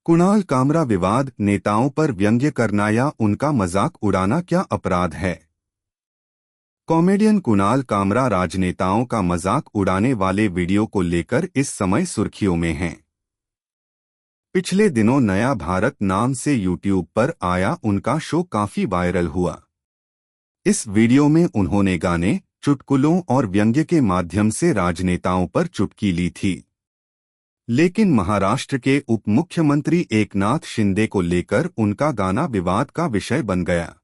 कुणाल कामरा विवाद, नेताओं पर व्यंग्य करना या उनका मजाक उड़ाना क्या अपराध है? कॉमेडियन कुणाल कामरा राजनेताओं का मजाक उड़ाने वाले वीडियो को लेकर इस समय सुर्खियों में हैं। पिछले दिनों नया भारत नाम से यूट्यूब पर आया उनका शो काफी वायरल हुआ। इस वीडियो में उन्होंने गाने, चुटकुलों और व्यंग्य के माध्यम से राजनेताओं पर चुटकी ली थी। लेकिन महाराष्ट्र के उप मुख्यमंत्री एकनाथ शिंदे को लेकर उनका गाना विवाद का विषय बन गया।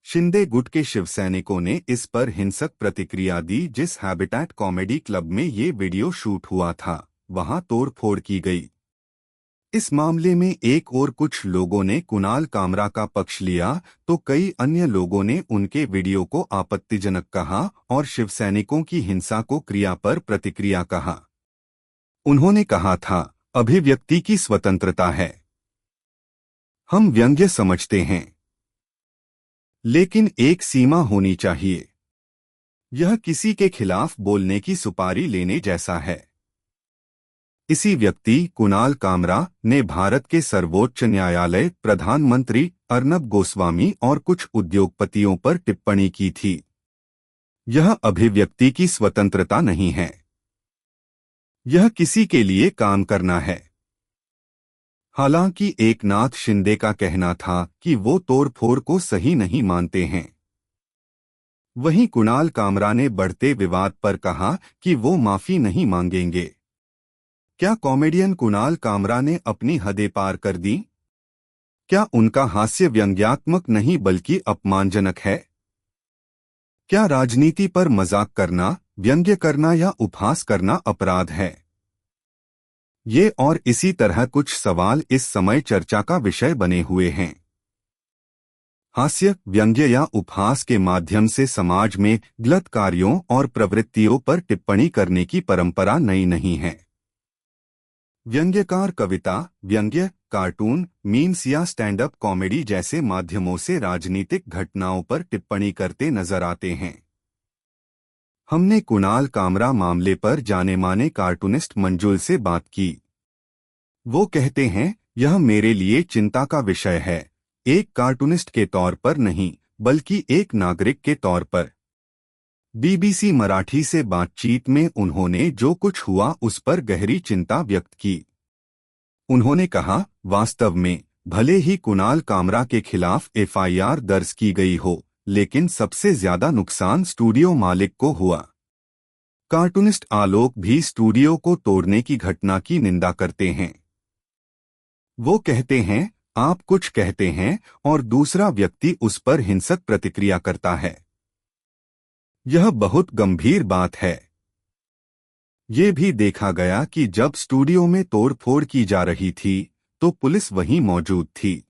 शिंदे गुट के शिवसैनिकों ने इस पर हिंसक प्रतिक्रिया दी। जिस हैबिटेट कॉमेडी क्लब में ये वीडियो शूट हुआ था, वहां तोड़फोड़ की गई। इस मामले में एक और कुछ लोगों ने कुणाल कामरा का पक्ष लिया, तो कई अन्य लोगों ने उनके वीडियो को आपत्तिजनक कहा और शिवसैनिकों की हिंसा को क्रिया पर प्रतिक्रिया कहा। उन्होंने कहा था, अभिव्यक्ति की स्वतंत्रता है, हम व्यंग्य समझते हैं, लेकिन एक सीमा होनी चाहिए। यह किसी के खिलाफ बोलने की सुपारी लेने जैसा है। इसी व्यक्ति कुणाल कामरा ने भारत के सर्वोच्च न्यायालय, प्रधानमंत्री अर्नब गोस्वामी और कुछ उद्योगपतियों पर टिप्पणी की थी। यह अभिव्यक्ति की स्वतंत्रता नहीं है, यह किसी के लिए काम करना है। हालांकि एकनाथ शिंदे का कहना था कि वो तोड़फोड़ को सही नहीं मानते हैं। वहीं कुणाल कामरा ने बढ़ते विवाद पर कहा कि वो माफी नहीं मांगेंगे। क्या कॉमेडियन कुणाल कामरा ने अपनी हदें पार कर दी? क्या उनका हास्य व्यंग्यात्मक नहीं बल्कि अपमानजनक है? क्या राजनीति पर मजाक करना, व्यंग्य करना या उपहास करना अपराध है? ये और इसी तरह कुछ सवाल इस समय चर्चा का विषय बने हुए हैं। हास्य, व्यंग्य या उपहास के माध्यम से समाज में गलत कार्यों और प्रवृत्तियों पर टिप्पणी करने की परंपरा नई नहीं है। व्यंग्यकार कविता, व्यंग्य, कार्टून, मीम्स या स्टैंड अप कॉमेडी जैसे माध्यमों से राजनीतिक घटनाओं पर टिप्पणी करते नजर आते हैं। हमने कुणाल कामरा मामले पर जाने-माने कार्टूनिस्ट मंजुल से बात की। वो कहते हैं, यह मेरे लिए चिंता का विषय है, एक कार्टूनिस्ट के तौर पर नहीं, बल्कि एक नागरिक के तौर पर। बीबीसी मराठी से बातचीत में उन्होंने जो कुछ हुआ उस पर गहरी चिंता व्यक्त की। उन्होंने कहा, वास्तव में भले ही कुणाल कामरा के खिलाफ एफआईआर दर्ज की गई हो, लेकिन सबसे ज्यादा नुकसान स्टूडियो मालिक को हुआ। कार्टूनिस्ट आलोक भी स्टूडियो को तोड़ने की घटना की निंदा करते हैं। वो कहते हैं, आप कुछ कहते हैं और दूसरा व्यक्ति उस पर हिंसक प्रतिक्रिया करता है। यह बहुत गंभीर बात है। ये भी देखा गया कि जब स्टूडियो में तोड़फोड़ की जा रही थी, तो पुलिस वहीं मौजूद थी।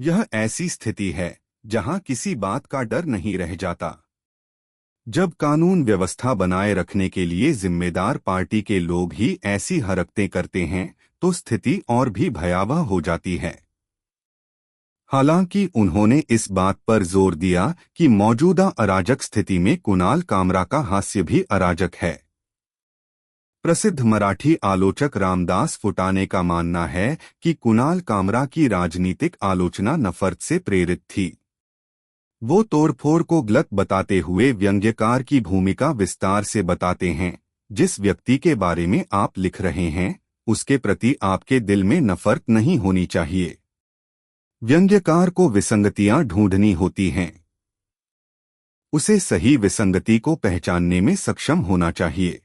यह ऐसी स्थिति है जहां किसी बात का डर नहीं रह जाता। जब कानून व्यवस्था बनाए रखने के लिए जिम्मेदार पार्टी के लोग ही ऐसी हरकतें करते हैं, तो स्थिति और भी भयावह हो जाती है। हालांकि उन्होंने इस बात पर जोर दिया कि मौजूदा अराजक स्थिति में कुणाल कामरा का हास्य भी अराजक है। प्रसिद्ध मराठी आलोचक रामदास फुटाने का मानना है कि कुणाल कामरा की राजनीतिक आलोचना नफरत से प्रेरित थी। वो तोड़फोड़ को गलत बताते हुए व्यंग्यकार की भूमिका विस्तार से बताते हैं। जिस व्यक्ति के बारे में आप लिख रहे हैं, उसके प्रति आपके दिल में नफरत नहीं होनी चाहिए। व्यंग्यकार को विसंगतियां ढूंढनी होती हैं। उसे सही विसंगति को पहचानने में सक्षम होना चाहिए।